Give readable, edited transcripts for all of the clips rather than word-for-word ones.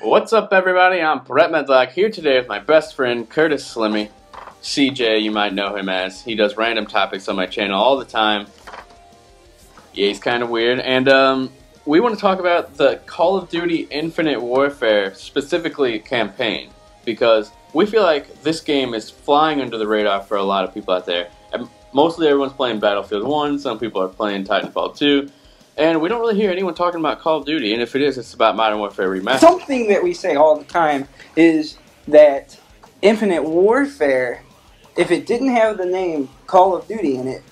What's up, everybody? I'm Brett Medlock here today with my best friend Curtis Slimmy. CJ, you might know him as. He does random topics on my channel all the time. Yeah, he's kind of weird. And we want to talk about the Call of Duty Infinite Warfare, specifically campaign, because we feel like this game is flying under the radar for a lot of people out there. And mostly everyone's playing Battlefield 1, some people are playing Titanfall 2. And we don't really hear anyone talking about Call of Duty, and if it is, it's about Modern Warfare Remastered. Something that we say all the time is that Infinite Warfare, if it didn't have the name Call of Duty in it,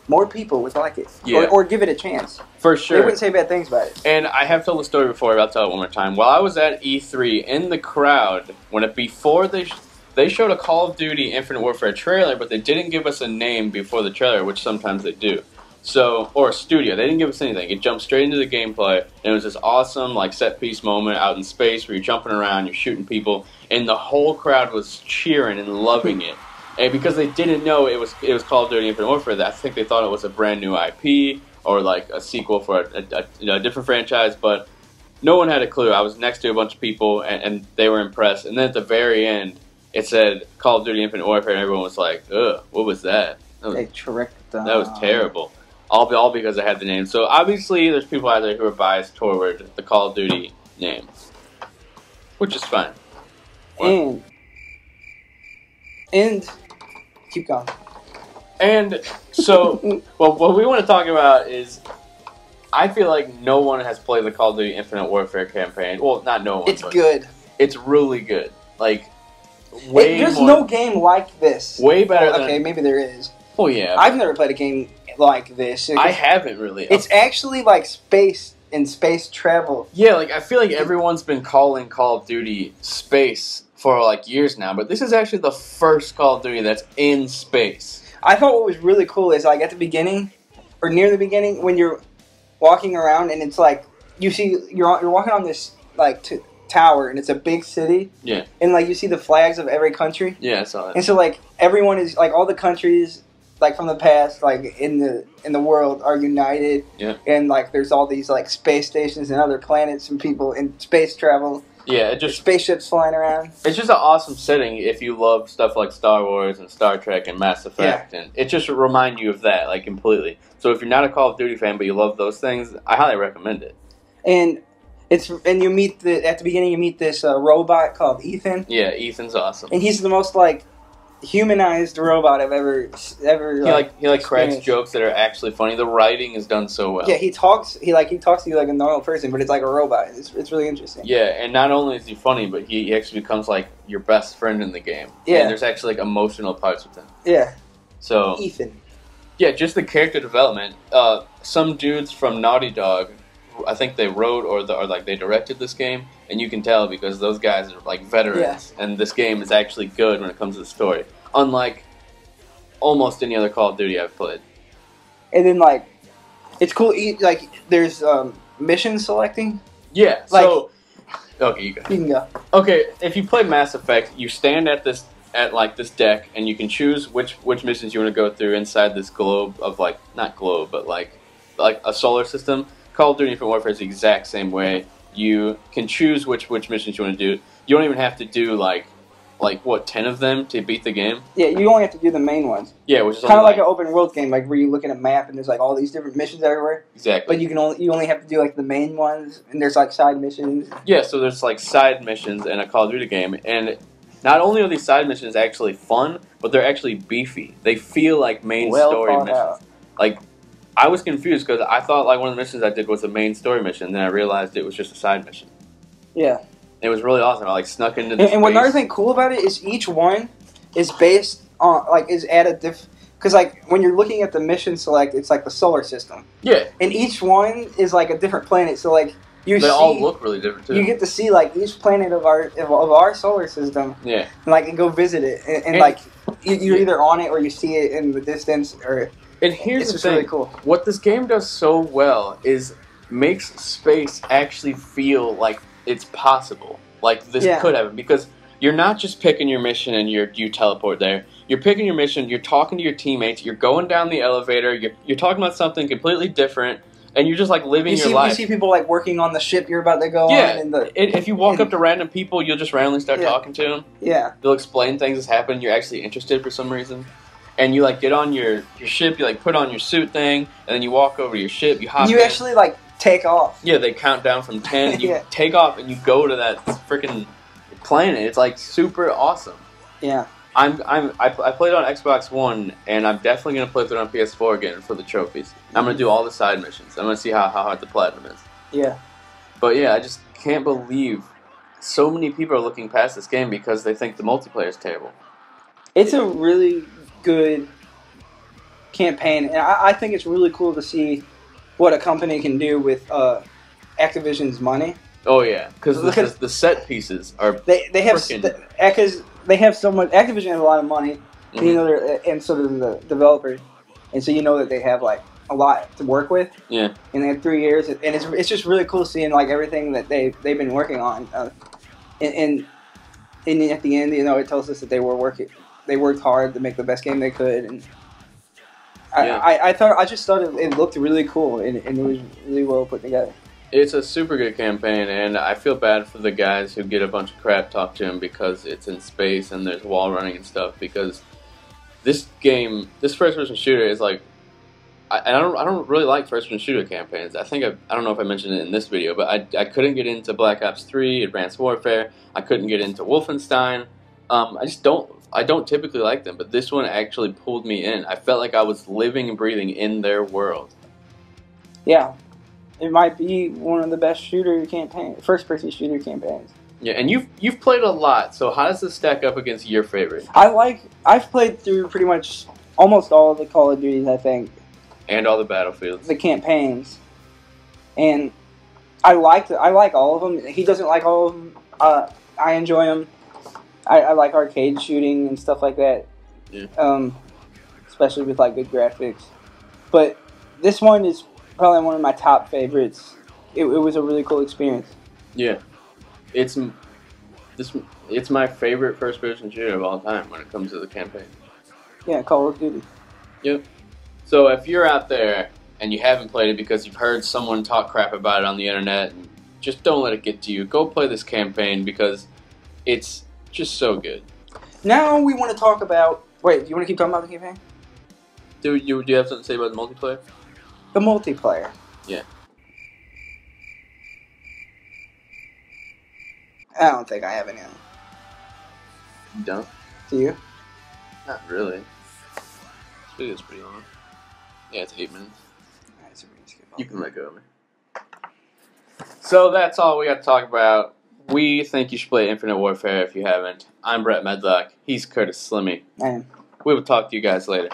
more people would like it. Yeah. Or give it a chance. For sure. They wouldn't say bad things about it. And I have told the story before, but I'll tell it one more time. While I was at E3, in the crowd, before they showed a Call of Duty Infinite Warfare trailer, but they didn't give us a name before the trailer, which sometimes they do. So, or a studio. They didn't give us anything. It jumped straight into the gameplay, and it was this awesome, like, set-piece moment out in space where you're jumping around, you're shooting people, and the whole crowd was cheering and loving it. And because they didn't know it was Call of Duty Infinite Warfare, I think they thought it was a brand new IP or like a sequel for a different franchise, but no one had a clue. I was next to a bunch of people, and they were impressed. And then at the very end, it said Call of Duty Infinite Warfare, and everyone was like, "Ugh, what was that? They tricked them. That was terrible." All because I had the name. So obviously, there's people out there who are biased toward the Call of Duty name, which is fine. And keep going. And so, well, what we want to talk about is, I feel like no one has played the Call of Duty Infinite Warfare campaign. Well, not no one. It's good. It's really good. Like, there's no game like this. Way better than... Okay, maybe there is. Oh, yeah. I've never played a game like this. I haven't really. It's actually like space and space travel. Yeah, like, I feel like everyone's been calling Call of Duty space for like years now, but this is actually the first Call of Duty that's in space. I thought what was really cool is like at the beginning, or near the beginning, when you're walking around and it's like you see you're walking on this like tower and it's a big city. Yeah. And like you see the flags of every country. Yeah, I saw that. And so like everyone is like all the countries like from the past like in the world are united. Yeah. And like there's all these like space stations and other planets and people in space travel. Yeah, it just spaceships flying around. It's just an awesome setting if you love stuff like Star Wars and Star Trek and Mass Effect, and it just remind you of that like completely. So if you're not a Call of Duty fan but you love those things, I highly recommend it. And you meet at the beginning you meet this robot called Ethan. Yeah, Ethan's awesome. And he's the most like humanized robot I've ever. He cracks jokes that are actually funny. The writing is done so well. Yeah, he talks to you like a normal person, but it's like a robot. It's really interesting. Yeah, and not only is he funny, but he actually becomes like your best friend in the game. Yeah, and there's actually like emotional parts with him. Yeah. So Ethan. Yeah, just the character development. Some dudes from Naughty Dog, I think they wrote or they directed this game, and you can tell because those guys are like veterans, and this game is actually good when it comes to the story, unlike almost any other Call of Duty I've played. And then like, it's cool. Like there's mission selecting. Yeah. Like, so okay, you go. You can go. Okay, if you play Mass Effect, you stand at this deck, and you can choose which missions you want to go through inside this globe of like not globe, but like a solar system. Call of Duty Infinite Warfare is the exact same way. You can choose which missions you want to do. You don't even have to do like what 10 of them to beat the game. Yeah, you only have to do the main ones. Yeah, which is kind of like an open world game, like where you look at a map and there's like all these different missions everywhere. Exactly. But you only have to do like the main ones, and there's like side missions. Yeah, so there's like side missions in a Call of Duty game, and not only are these side missions actually fun, but they're actually beefy. They feel like main story missions. Out. Like, I was confused because I thought like one of the missions I did was a main story mission, and then I realized it was just a side mission. Yeah. It was really awesome. I like snuck into this. And another thing cool about it is each one is based on is at a because like when you're looking at the mission select, it's like the solar system. Yeah. And each one is like a different planet. So like they all look really different too. You get to see like each planet of our solar system. Yeah. And like go visit it, and like you're either on it or you see it in the distance or. And here's the thing. Really cool. What this game does so well is makes space actually feel like it's possible. Like this could happen, because you're not just picking your mission and you teleport there. You're picking your mission, you're talking to your teammates, you're going down the elevator, you're talking about something completely different, and you're just like living your You life. see people like working on the ship you're about to go on. And if you walk up to random people, you'll just randomly start talking to them. Yeah. They'll explain things that's happened. You're actually interested for some reason. And you like get on your ship, you like put on your suit thing, and then you walk over to your ship, you hop in. You actually like take off. Yeah, they count down from 10, and you take off and you go to that freaking planet. It's like super awesome. Yeah. I played on Xbox One, and I'm definitely gonna play through on PS4 again for the trophies. I'm gonna do all the side missions. I'm gonna see how hard the platinum is. Yeah. But yeah, I just can't believe so many people are looking past this game because they think the multiplayer is terrible. It's a really good campaign, and I think it's really cool to see what a company can do with Activision's money. Oh yeah, because the set pieces are they have they have so much. Activision has a lot of money, Mm-hmm. you know, and so do the developers, and so you know that they have like a lot to work with. Yeah, and they had 3 years, and it's just really cool seeing like everything that they've been working on, and at the end, you know, it tells us that they worked hard to make the best game they could, and I just thought it looked really cool, and it was really well put together. It's a super good campaign, and I feel bad for the guys who get a bunch of crap talked to them because it's in space and there's wall running and stuff. Because this game, this first-person shooter is like, I don't really like first-person shooter campaigns. I don't know if I mentioned it in this video, but I couldn't get into Black Ops 3, Advanced Warfare. I couldn't get into Wolfenstein. I don't typically like them, but this one actually pulled me in. I felt like I was living and breathing in their world. Yeah. It might be one of the best first-person shooter campaigns. Yeah, and you've played a lot, so how does this stack up against your favorite? I've played through pretty much almost all of the Call of Duties, I think. And all the Battlefields. The campaigns. And I like all of them. He doesn't like all of them. I enjoy them. I like arcade shooting and stuff like that. Yeah. Especially with like good graphics. But this one is probably one of my top favorites. It was a really cool experience. Yeah, it's my favorite first-person shooter of all time when it comes to the campaign. Yeah, Call of Duty. Yep. So if you're out there and you haven't played it because you've heard someone talk crap about it on the internet, just don't let it get to you. Go play this campaign because it's just so good. Now we want to talk about. Wait, do you want to keep talking about the campaign? Do you have something to say about the multiplayer? The multiplayer. Yeah. I don't think I have any. You don't? Do you? Not really. This video's pretty long. Yeah, it's 8 minutes. Alright, so we can skip all You can let go of me. So that's all we got to talk about. We think you should play Infinite Warfare if you haven't. I'm Brett Medlock. He's Curtis Slimmy. Man. We will talk to you guys later.